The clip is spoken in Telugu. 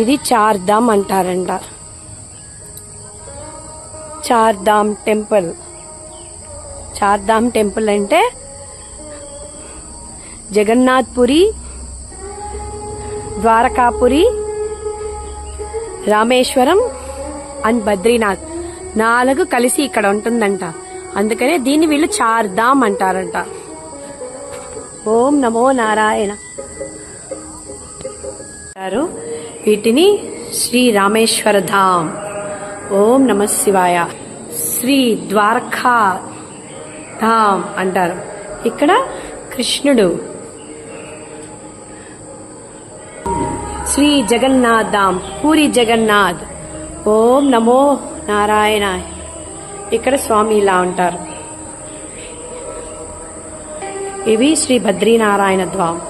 ఇది చార్ధామ్ అంటారంట. చార్ధామ్ టెంపుల్. చార్ధామ్ టెంపుల్ అంటే జగన్నాథ్పురి, ద్వారకాపురి, రామేశ్వరం అండ్ బద్రీనాథ్ 4 కలిసి ఇక్కడ ఉంటుందంట. అందుకనే దీన్ని వీళ్ళు చార్ధామ్ అంటారంట. ఓం నమో నారాయణ. వీటిని శ్రీ రామేశ్వర ధామ్. ఓం నమ శివాయ. శ్రీ ద్వారకా ధామ్ అంటారు. ఇక్కడ కృష్ణుడు. శ్రీ జగన్నాథ్ ధామ్, పూరి జగన్నాథ్. ఓం నమో నారాయణ. ఇక్కడ స్వామి ఇలా ఉంటారు. ఇవి శ్రీ బద్రీనారాయణ ధామ్.